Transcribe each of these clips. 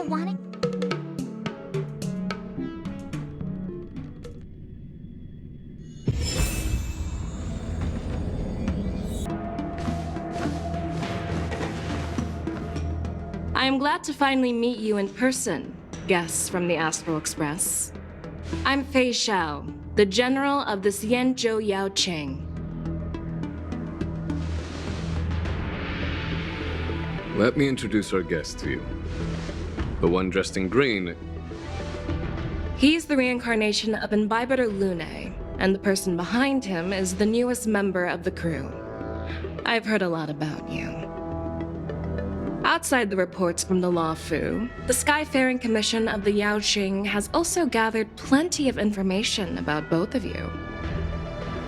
Wanting. I am glad to finally meet you in person, guests from the Astral Express. I'm Fei Xiao, the general of the Xianzhou Yao Qing. Let me introduce our guest to you. The one dressed in green. He's the reincarnation of Imbibitor Lune, and the person behind him is the newest member of the crew. I've heard a lot about you. Outside the reports from the Law Fu, the Skyfaring Commission of the Yao Qing has also gathered plenty of information about both of you.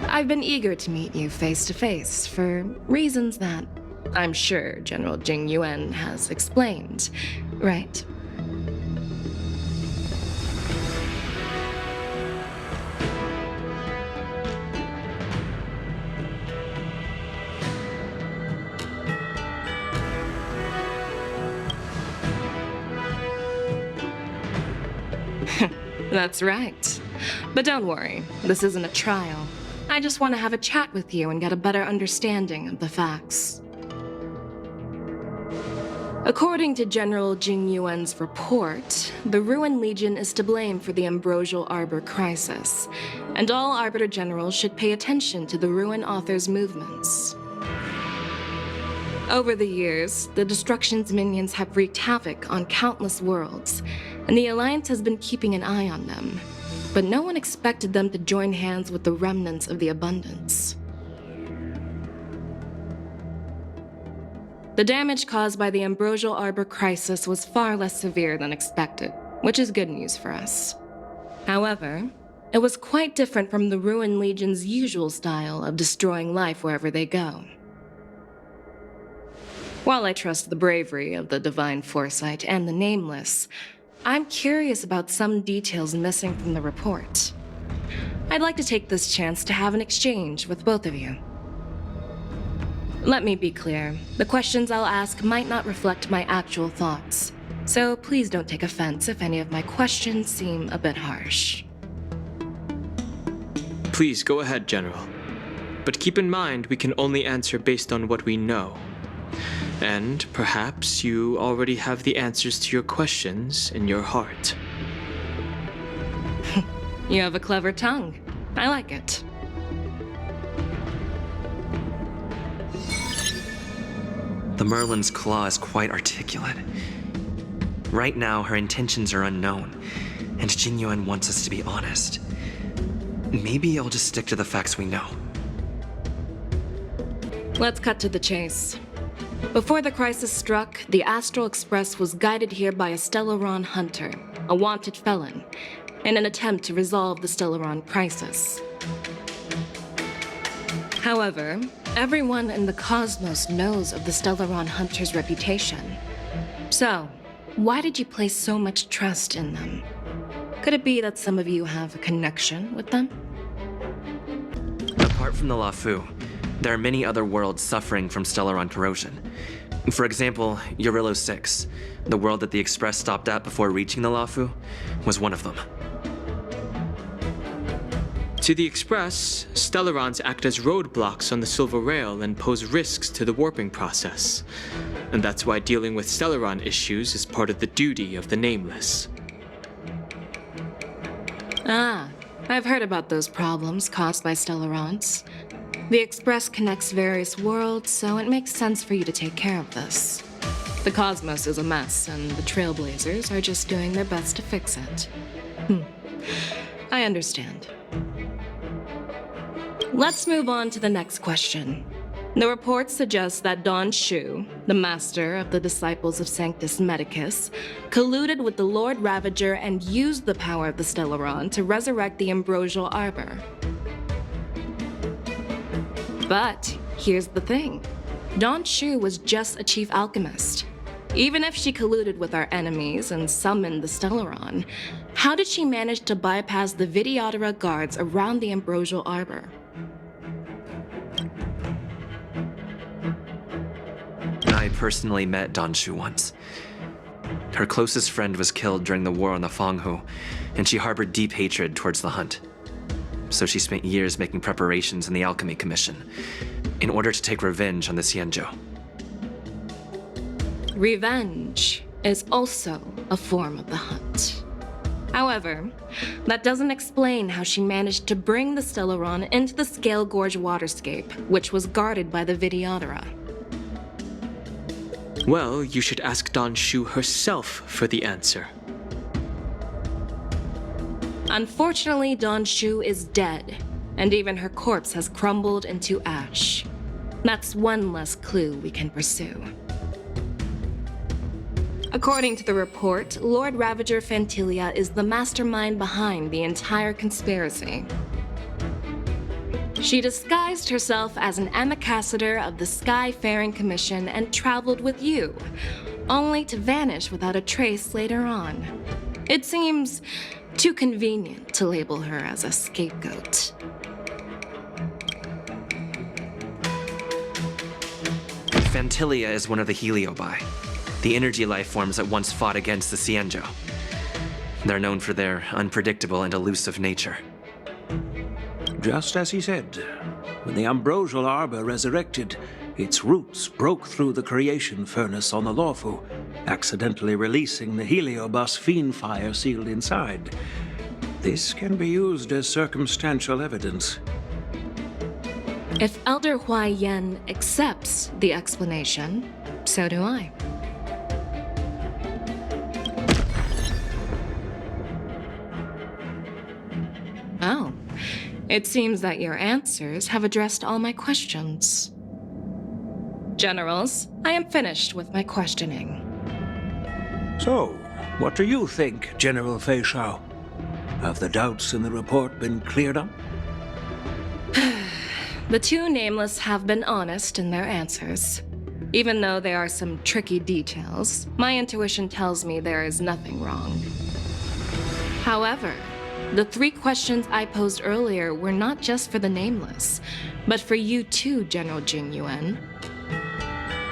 I've been eager to meet you face to face for reasons that I'm sure General Jing Yuan has explained, right? That's right. But don't worry, this isn't a trial. I just want to have a chat with you and get a better understanding of the facts. According to General Jing Yuan's report, the Ruin Legion is to blame for the Ambrosial Arbor crisis, and all Arbiter Generals should pay attention to the Ruin Author's movements. Over the years, the Destruction's minions have wreaked havoc on countless worlds, and the Alliance has been keeping an eye on them. But no one expected them to join hands with the remnants of the Abundance. The damage caused by the Ambrosial Arbor crisis was far less severe than expected, which is good news for us. However, it was quite different from the Ruin Legion's usual style of destroying life wherever they go. While I trust the bravery of the Divine Foresight and the Nameless, I'm curious about some details missing from the report. I'd like to take this chance to have an exchange with both of you. Let me be clear, the questions I'll ask might not reflect my actual thoughts, so please don't take offense if any of my questions seem a bit harsh. Please go ahead, General. But keep in mind we can only answer based on what we know. And perhaps you already have the answers to your questions in your heart. You have a clever tongue. I like it. The Merlin's claw is quite articulate. Right now, her intentions are unknown, and Jing Yuan wants us to be honest. Maybe I'll just stick to the facts we know. Let's cut to the chase. Before the crisis struck, the Astral Express was guided here by a Stellaron hunter, a wanted felon, in an attempt to resolve the Stellaron crisis. However, everyone in the cosmos knows of the Stellaron hunter's reputation. So, why did you place so much trust in them? Could it be that some of you have a connection with them? Apart from the La Fu, there are many other worlds suffering from Stellaron corrosion. For example, Eurillo 6, the world that the Express stopped at before reaching the La Fu, was one of them. To the Express, Stellarons act as roadblocks on the Silver Rail and pose risks to the warping process. And that's why dealing with Stellaron issues is part of the duty of the Nameless. Ah, I've heard about those problems caused by Stellarons. The Express connects various worlds, so it makes sense for you to take care of this. The cosmos is a mess, and the Trailblazers are just doing their best to fix it. I understand. Let's move on to the next question. The report suggests that Don Shu, the master of the disciples of Sanctus Medicus, colluded with the Lord Ravager and used the power of the Stellaron to resurrect the Ambrosial Arbor. But here's the thing. Don Shu was just a chief alchemist. Even if she colluded with our enemies and summoned the Stellaron, how did she manage to bypass the Videodora guards around the Ambrosial Arbor? I personally met Don Shu once. Her closest friend was killed during the war on the Fanghu, and she harbored deep hatred towards the Hunt. So she spent years making preparations in the Alchemy Commission in order to take revenge on the Xianzhou. Revenge is also a form of the Hunt. However, that doesn't explain how she managed to bring the Stellaron into the Scale Gorge waterscape, which was guarded by the Videodora. Well, you should ask Don Shu herself for the answer. Unfortunately, Don Shu is dead, and even her corpse has crumbled into ash. That's one less clue we can pursue. According to the report, Lord Ravager Fantilia is the mastermind behind the entire conspiracy. She disguised herself as an ambassador of the Skyfaring Commission and traveled with you, only to vanish without a trace later on. It seems too convenient to label her as a scapegoat. Fantilia is one of the Heliobi, the energy life forms that once fought against the Xianzhou. They're known for their unpredictable and elusive nature. Just as he said, when the ambrosial arbor resurrected, its roots broke through the creation furnace on the Lawfu, accidentally releasing the heliobus fiend fire sealed inside. This can be used as circumstantial evidence. If Elder Huai Yen accepts the explanation, so do I. Oh, it seems that your answers have addressed all my questions. Generals, I am finished with my questioning. So, what do you think, General Fei Shao? Have the doubts in the report been cleared up? The two nameless have been honest in their answers. Even though there are some tricky details, my intuition tells me there is nothing wrong. However, the 3 questions I posed earlier were not just for the nameless, but for you too, General Jing Yuan.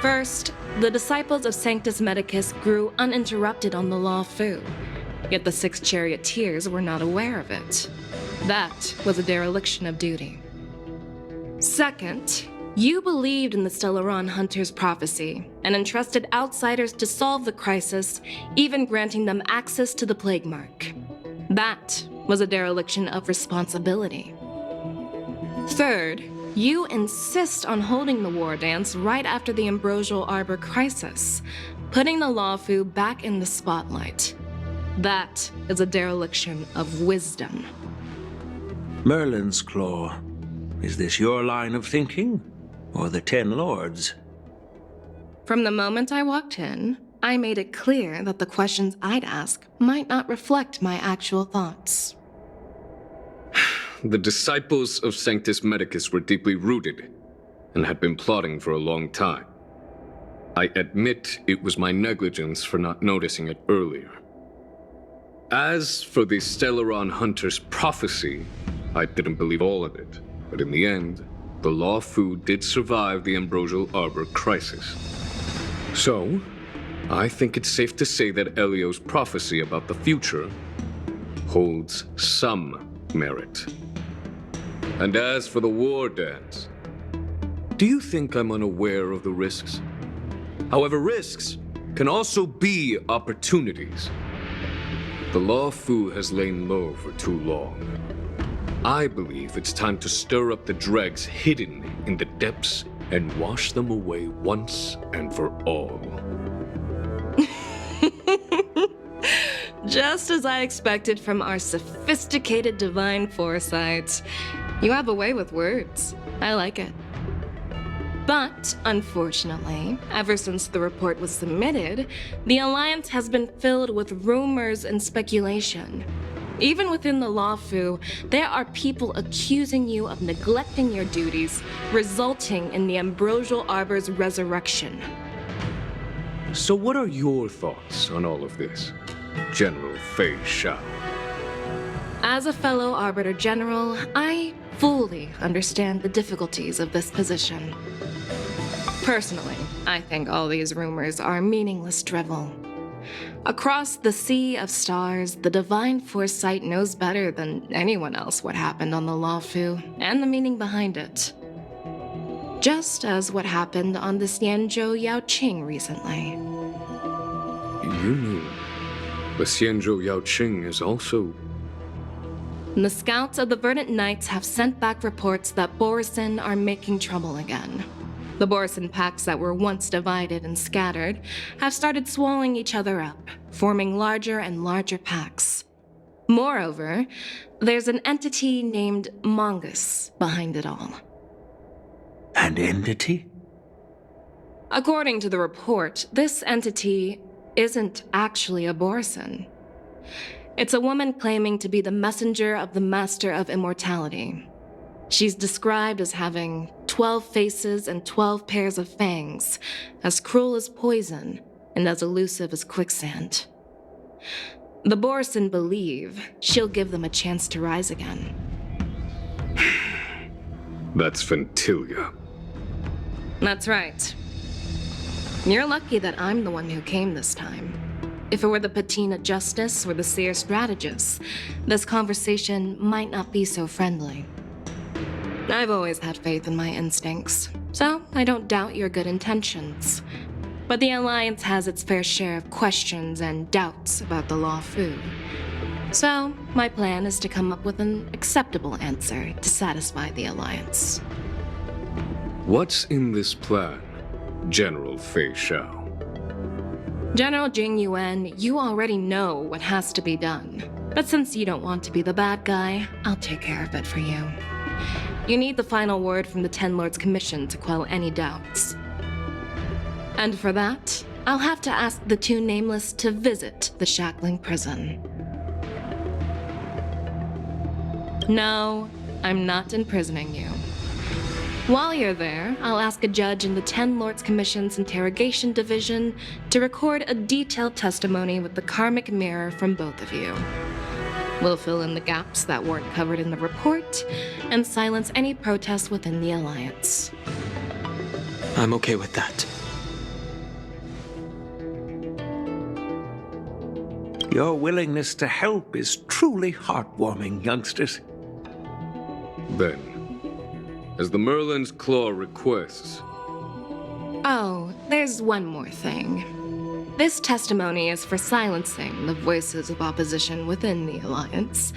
First, the disciples of Sanctus Medicus grew uninterrupted on the Law Fu, yet the 6 charioteers were not aware of it. That was a dereliction of duty. Second, you believed in the Stellaron Hunter's prophecy and entrusted outsiders to solve the crisis, even granting them access to the Plague Mark. That was a dereliction of responsibility. Third, you insist on holding the war dance right after the Ambrosial Arbor crisis, putting the Lawfu back in the spotlight. That is a dereliction of wisdom. Merlin's Claw. Is this your line of thinking, or the 10 Lords? From the moment I walked in, I made it clear that the questions I'd ask might not reflect my actual thoughts. The disciples of Sanctus Medicus were deeply rooted and had been plotting for a long time. I admit it was my negligence for not noticing it earlier. As for the Stellaron Hunter's prophecy, I didn't believe all of it, but in the end, the Lawfu did survive the Ambrosial Arbor crisis. So, I think it's safe to say that Elio's prophecy about the future holds some merit. And as for the war dance, do you think I'm unaware of the risks? However, risks can also be opportunities. The Lawfu has lain low for too long. I believe it's time to stir up the dregs hidden in the depths and wash them away once and for all. Just as I expected from our sophisticated divine foresight. You have a way with words. I like it. But, unfortunately, ever since the report was submitted, the Alliance has been filled with rumors and speculation. Even within the Lawfu, there are people accusing you of neglecting your duties, resulting in the Ambrosial Arbor's resurrection. So what are your thoughts on all of this, General Fei Shao? As a fellow Arbiter General, I fully understand the difficulties of this position. Personally, I think all these rumors are meaningless drivel. Across the sea of stars, the divine foresight knows better than anyone else what happened on the Luofu and the meaning behind it. Just as what happened on the Xianzhou Yaoqing recently. You knew the Xianzhou Yaoqing is also... The scouts of the Verdant Knights have sent back reports that Borisin are making trouble again. The Borisin packs that were once divided and scattered have started swallowing each other up, forming larger and larger packs. Moreover, there's an entity named Mongoose behind it all. An entity? According to the report, this entity isn't actually a Borisin. It's a woman claiming to be the messenger of the Master of Immortality. She's described as having 12 faces and 12 pairs of fangs, as cruel as poison and as elusive as quicksand. The Borisin believe she'll give them a chance to rise again. That's Ventilia. That's right. You're lucky that I'm the one who came this time. If it were the Patina Justice or the Seer Strategist, this conversation might not be so friendly. I've always had faith in my instincts, so I don't doubt your good intentions. But the Alliance has its fair share of questions and doubts about the Luofu. So, my plan is to come up with an acceptable answer to satisfy the Alliance. What's in this plan, General Fei Xiao? General Jing Yuan, you already know what has to be done. But since you don't want to be the bad guy, I'll take care of it for you. You need the final word from the Ten Lords Commission to quell any doubts. And for that, I'll have to ask the two Nameless to visit the shackling prison. No, I'm not imprisoning you. While you're there, I'll ask a judge in the Ten Lords Commission's Interrogation Division to record a detailed testimony with the karmic mirror from both of you. We'll fill in the gaps that weren't covered in the report and silence any protests within the Alliance. I'm okay with that. Your willingness to help is truly heartwarming, youngsters. Then, as the Merlin's Claw requests... Oh, there's one more thing. This testimony is for silencing the voices of opposition within the Alliance,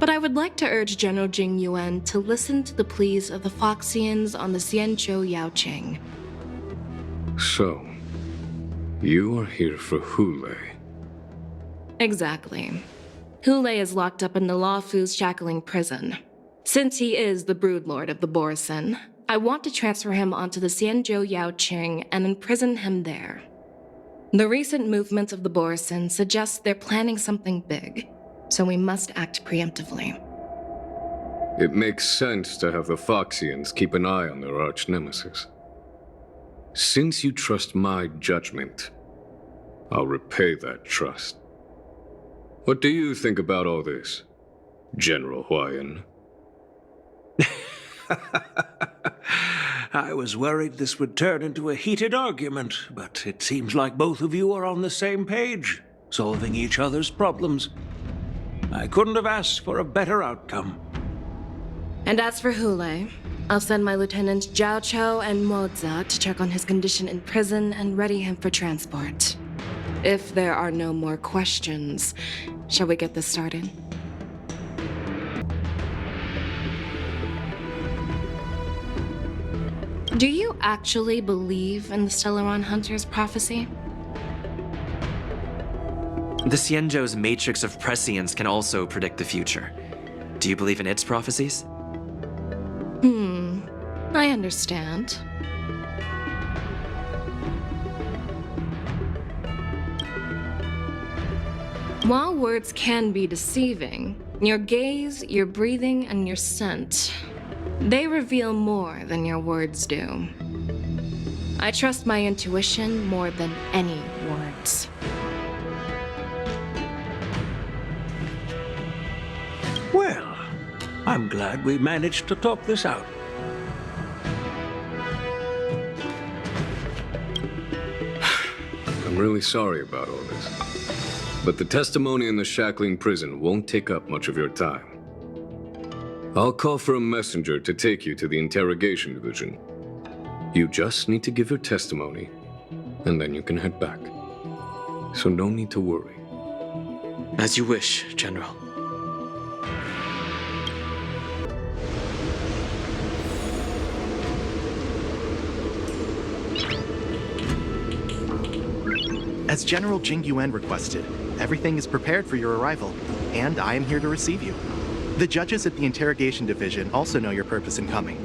but I would like to urge General Jing Yuan to listen to the pleas of the Foxians on the Xianzhou Yaoqing. So, you are here for Hule. Exactly. Hule is locked up in the Luofu's shackling prison. Since he is the broodlord of the Borisin, I want to transfer him onto the Xianzhou Yaoqing and imprison him there. The recent movements of the Borisin suggest they're planning something big, so we must act preemptively. It makes sense to have the Foxians keep an eye on their arch-nemesis. Since you trust my judgment, I'll repay that trust. What do you think about all this, General Huayan? I was worried this would turn into a heated argument, but it seems like both of you are on the same page, solving each other's problems. I couldn't have asked for a better outcome. And as for Hule, I'll send my lieutenants Zhao Chou and Moza to check on his condition in prison and ready him for transport. If there are no more questions, shall we get this started? Do you actually believe in the Stellaron Hunter's prophecy? The Xianzhou's matrix of prescience can also predict the future. Do you believe in its prophecies? I understand. While words can be deceiving, your gaze, your breathing, and your scent, they reveal more than your words do. I trust my intuition more than any words. Well, I'm glad we managed to talk this out. I'm really sorry about all this. But the testimony in the shackling prison won't take up much of your time. I'll call for a messenger to take you to the interrogation division. You just need to give your testimony, and then you can head back. So no need to worry. As you wish, General. As General Jing Yuan requested, everything is prepared for your arrival, and I am here to receive you. The judges at the interrogation division also know your purpose in coming.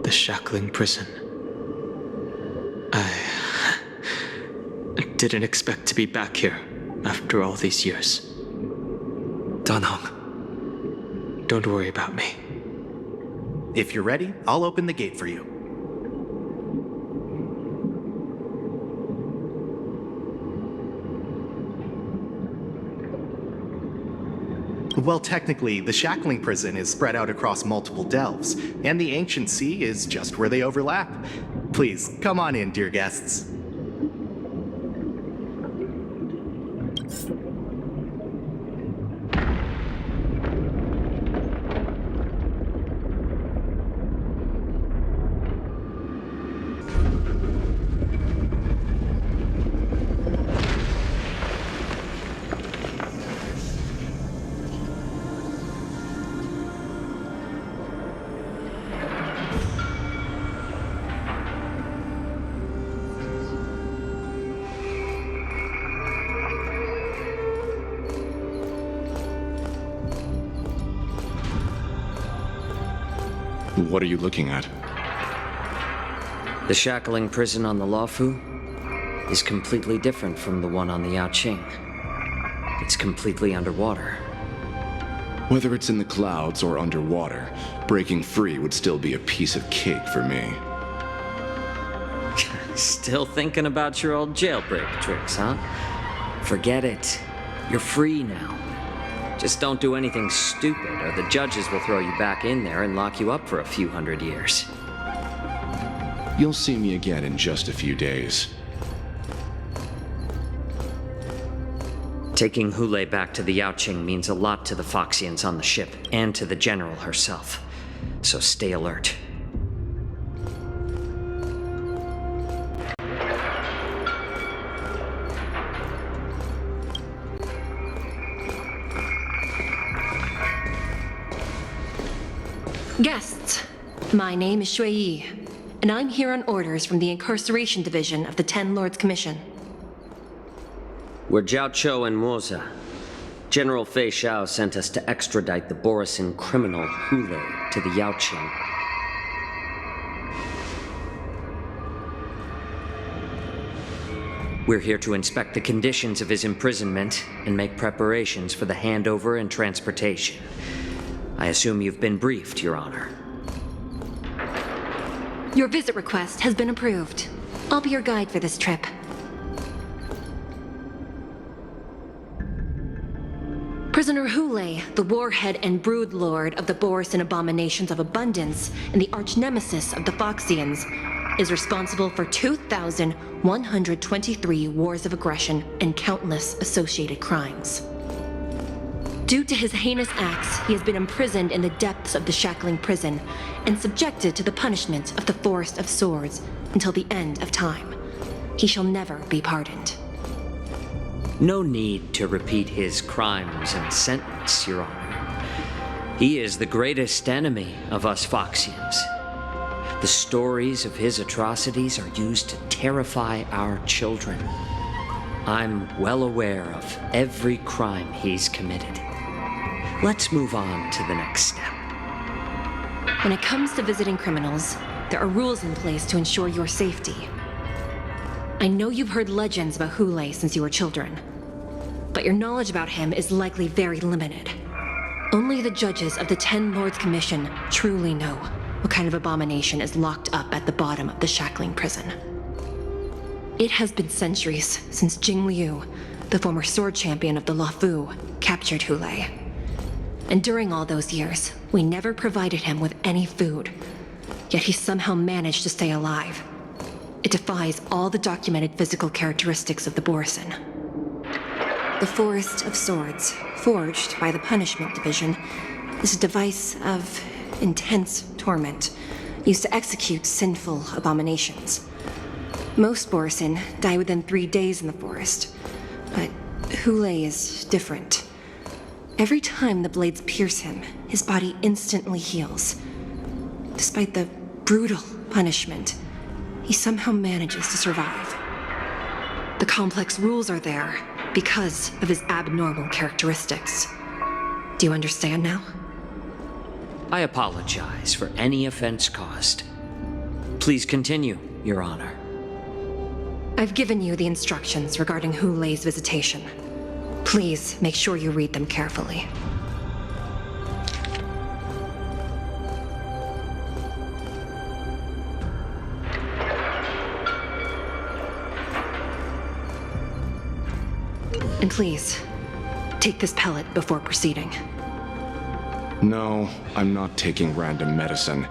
The shackling prison. I didn't expect to be back here after all these years. Dunhong. Don't worry about me. If you're ready, I'll open the gate for you. Well, technically, the shackling prison is spread out across multiple delves, and the ancient sea is just where they overlap. Please, come on in, dear guests. What are you looking at? The shackling prison on the Luofu is completely different from the one on the Yaoqing. It's completely underwater. Whether it's in the clouds or underwater, breaking free would still be a piece of cake for me. Still thinking about your old jailbreak tricks, huh? Forget it. You're free now. Just don't do anything stupid, or the judges will throw you back in there and lock you up for a few hundred years. You'll see me again in just a few days. Taking Hule back to the Yaoqing means a lot to the Foxians on the ship, and to the General herself. So stay alert. Guests, my name is Shui Yi, and I'm here on orders from the Incarceration Division of the Ten Lords Commission. We're Jiao Cho and Moza. General Fei Xiao sent us to extradite the Borisin criminal Hule to the Yaoqing. We're here to inspect the conditions of his imprisonment and make preparations for the handover and transportation. I assume you've been briefed, Your Honor. Your visit request has been approved. I'll be your guide for this trip. Prisoner Hule, the warhead and brood lord of the Borisin abominations of abundance and the arch-nemesis of the Foxians, is responsible for 2,123 wars of aggression and countless associated crimes. Due to his heinous acts, he has been imprisoned in the depths of the shackling prison and subjected to the punishment of the Forest of Swords until the end of time. He shall never be pardoned. No need to repeat his crimes and sentence, Your Honor. He is the greatest enemy of us Foxians. The stories of his atrocities are used to terrify our children. I'm well aware of every crime he's committed. Let's move on to the next step. When it comes to visiting criminals, there are rules in place to ensure your safety. I know you've heard legends about Hule since you were children, but your knowledge about him is likely very limited. Only the judges of the Ten Lords Commission truly know what kind of abomination is locked up at the bottom of the shackling prison. It has been centuries since Jing Liu, the former sword champion of the Luofu, captured Hulei. And during all those years, we never provided him with any food. Yet he somehow managed to stay alive. It defies all the documented physical characteristics of the Borison. The Forest of Swords, forged by the Punishment Division, is a device of intense torment, used to execute sinful abominations. Most Borison die within 3 days in the forest, but Hulei is different. Every time the blades pierce him, his body instantly heals. Despite the brutal punishment, he somehow manages to survive. The complex rules are there because of his abnormal characteristics. Do you understand now? I apologize for any offense caused. Please continue, Your Honor. I've given you the instructions regarding Hulei's visitation. Please make sure you read them carefully. And please, take this pellet before proceeding. No, I'm not taking random medicine.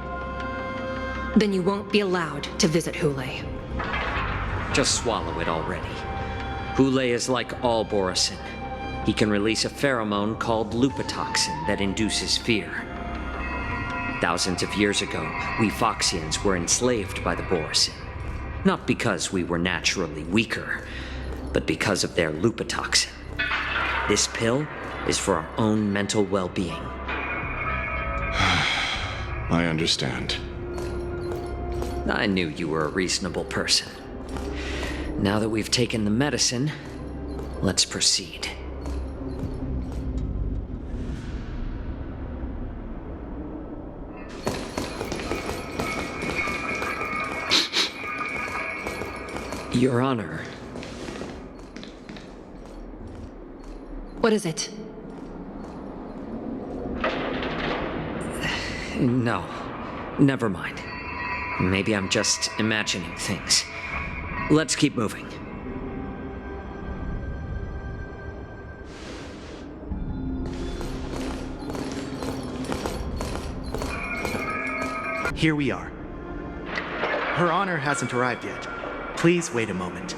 Then you won't be allowed to visit Hulei. Just swallow it already. Hulei is like all Borison. He can release a pheromone called lupatoxin that induces fear. Thousands of years ago, we Foxians were enslaved by the Borison. Not because we were naturally weaker, but because of their lupatoxin. This pill is for our own mental well-being. I understand. I knew you were a reasonable person. Now that we've taken the medicine, let's proceed. Your Honor. What is it? No, never mind. Maybe I'm just imagining things. Let's keep moving. Here we are. Her Honor hasn't arrived yet. Please wait a moment.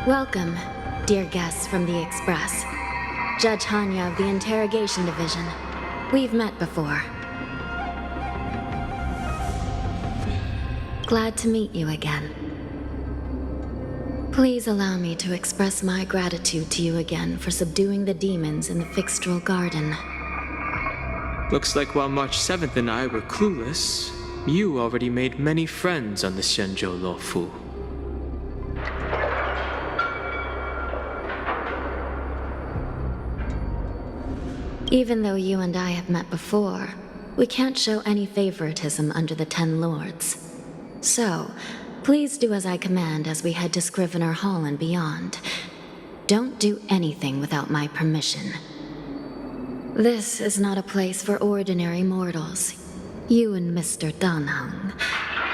Welcome, dear guests from the Express. Judge Hanya of the Interrogation Division. We've met before. Glad to meet you again. Please allow me to express my gratitude to you again for subduing the demons in the Fixtral Garden. Looks like while March 7th and I were clueless, you already made many friends on the Xianzhou Luofu. Even though you and I have met before, we can't show any favoritism under the Ten Lords. So, please do as I command as we head to Scrivener Hall and beyond. Don't do anything without my permission. This is not a place for ordinary mortals. You and Mr. Danheng,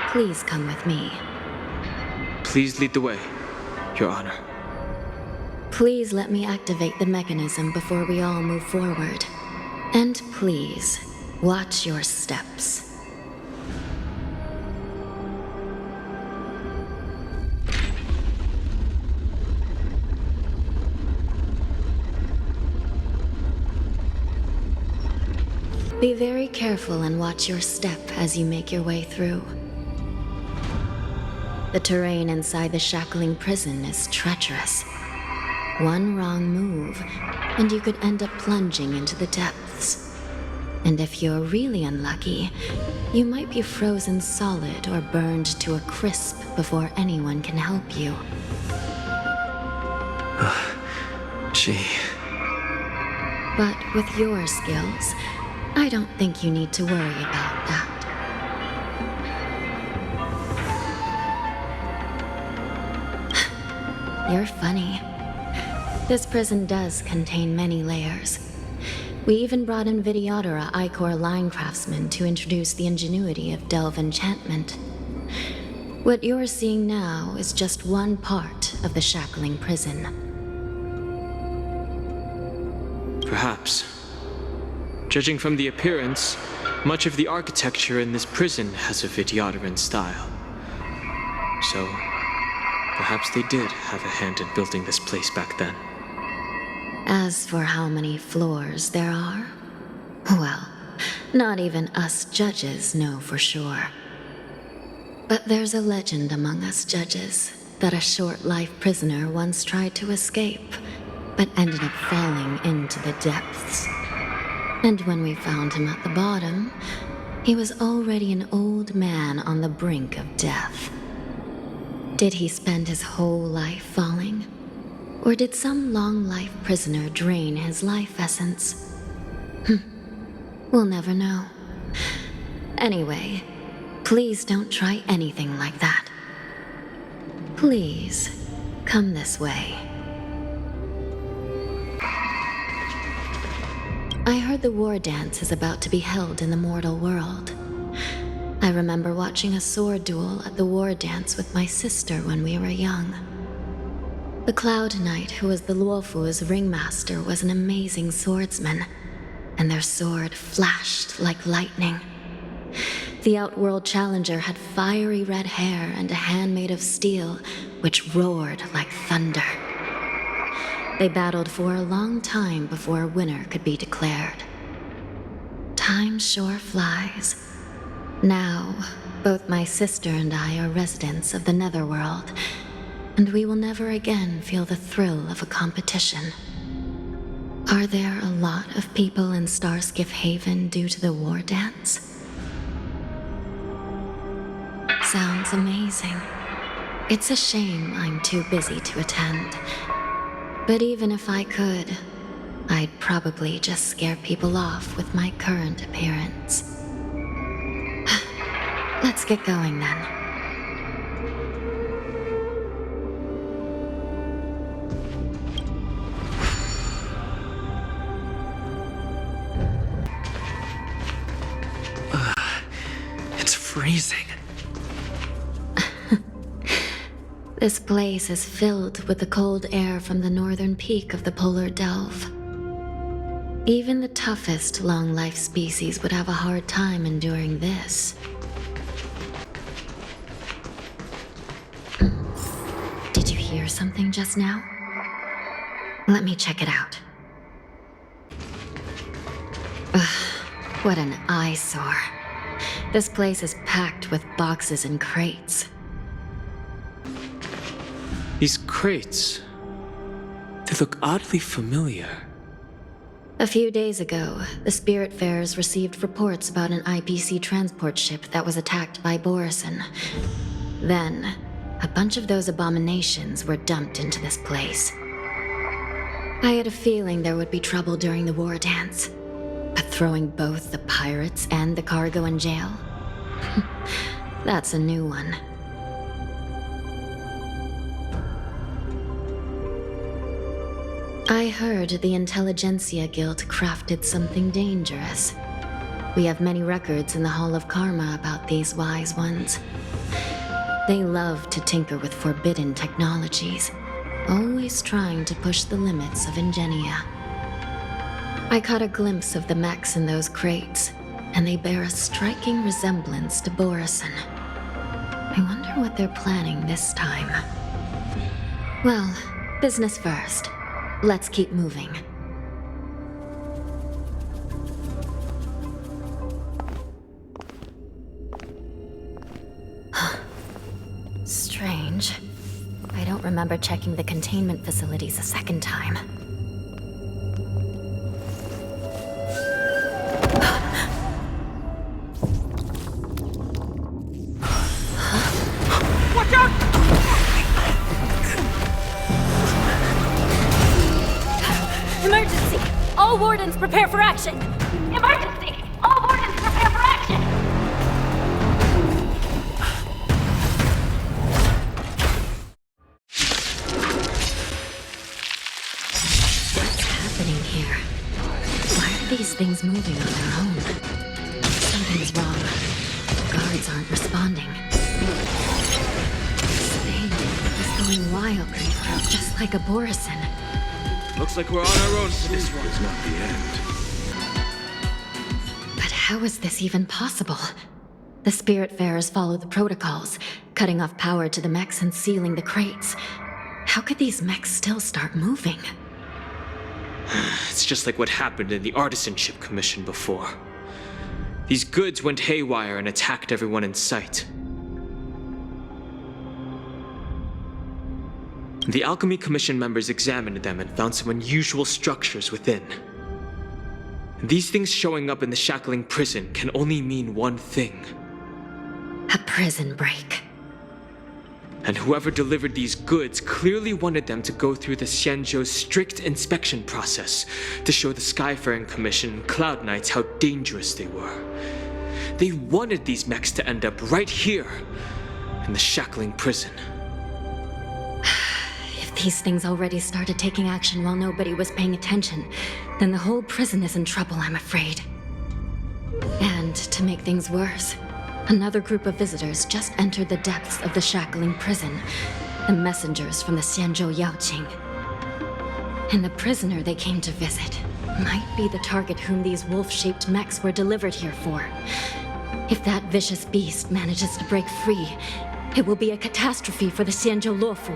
please come with me. Please lead the way, Your Honor. Please let me activate the mechanism before we all move forward. And please, watch your steps. Be very careful and watch your step as you make your way through. The terrain inside the shackling prison is treacherous. One wrong move, and you could end up plunging into the depths. And if you're really unlucky, you might be frozen solid or burned to a crisp before anyone can help you. She... But with your skills, I don't think you need to worry about that. You're funny. This prison does contain many layers. We even brought in Videodora Icor line craftsmen to introduce the ingenuity of delve enchantment. What you're seeing now is just one part of the shackling prison. Perhaps. Judging from the appearance, much of the architecture in this prison has a Vidyadoran style. So, perhaps they did have a hand in building this place back then. As for how many floors there are, well, not even us judges know for sure. But there's a legend among us judges that a short-life prisoner once tried to escape, but ended up falling into the depths. And when we found him at the bottom, he was already an old man on the brink of death. Did he spend his whole life falling? Or did some long-life prisoner drain his life essence? We'll never know. Anyway, please don't try anything like that. Please, come this way. I heard the war dance is about to be held in the mortal world. I remember watching a sword duel at the war dance with my sister when we were young. The Cloud Knight, who was the Luofu's ringmaster, was an amazing swordsman, and their sword flashed like lightning. The Outworld Challenger had fiery red hair and a hand made of steel, which roared like thunder. They battled for a long time before a winner could be declared. Time sure flies. Now, both my sister and I are residents of the Netherworld, and we will never again feel the thrill of a competition. Are there a lot of people in Starskiff Haven due to the war dance? Sounds amazing. It's a shame I'm too busy to attend. But even if I could, I'd probably just scare people off with my current appearance. Let's get going then. It's freezing. This place is filled with the cold air from the northern peak of the polar delve. Even the toughest long-life species would have a hard time enduring this. Did you hear something just now? Let me check it out. Ugh, what an eyesore. This place is packed with boxes and crates. These crates, they look oddly familiar. A few days ago, the Spiritfarers received reports about an IPC transport ship that was attacked by Borison. Then, a bunch of those abominations were dumped into this place. I had a feeling there would be trouble during the war dance, but throwing both the pirates and the cargo in jail? That's a new one. I heard the Intelligentsia Guild crafted something dangerous. We have many records in the Hall of Karma about these wise ones. They love to tinker with forbidden technologies, always trying to push the limits of ingenia. I caught a glimpse of the mechs in those crates, and they bear a striking resemblance to Borison. I wonder what they're planning this time. Well, business first. Let's keep moving. Strange. I don't remember checking the containment facilities a second time. Watch out! Emergency! All wardens prepare for action! Emergency! is moving on their own. Something's wrong. Guards aren't responding. This thing is going wild, just like a Borison. Looks like we're on our own for this one. It's not the end. But how is this even possible? The Spiritfarers follow the protocols, cutting off power to the mechs and sealing the crates. How could these mechs still start moving? It's just like what happened in the Artisanship Commission before. These goods went haywire and attacked everyone in sight. The Alchemy Commission members examined them and found some unusual structures within. These things showing up in the shackling prison can only mean one thing. A prison break. And whoever delivered these goods clearly wanted them to go through the Xianzhou's strict inspection process to show the Skyfaring Commission and Cloud Knights how dangerous they were. They wanted these mechs to end up right here, in the shackling prison. If these things already started taking action while nobody was paying attention, then the whole prison is in trouble, I'm afraid. And to make things worse, another group of visitors just entered the depths of the shackling prison, the messengers from the Xianzhou Yaoqing. And the prisoner they came to visit might be the target whom these wolf-shaped mechs were delivered here for. If that vicious beast manages to break free, it will be a catastrophe for the Xianzhou Luofu.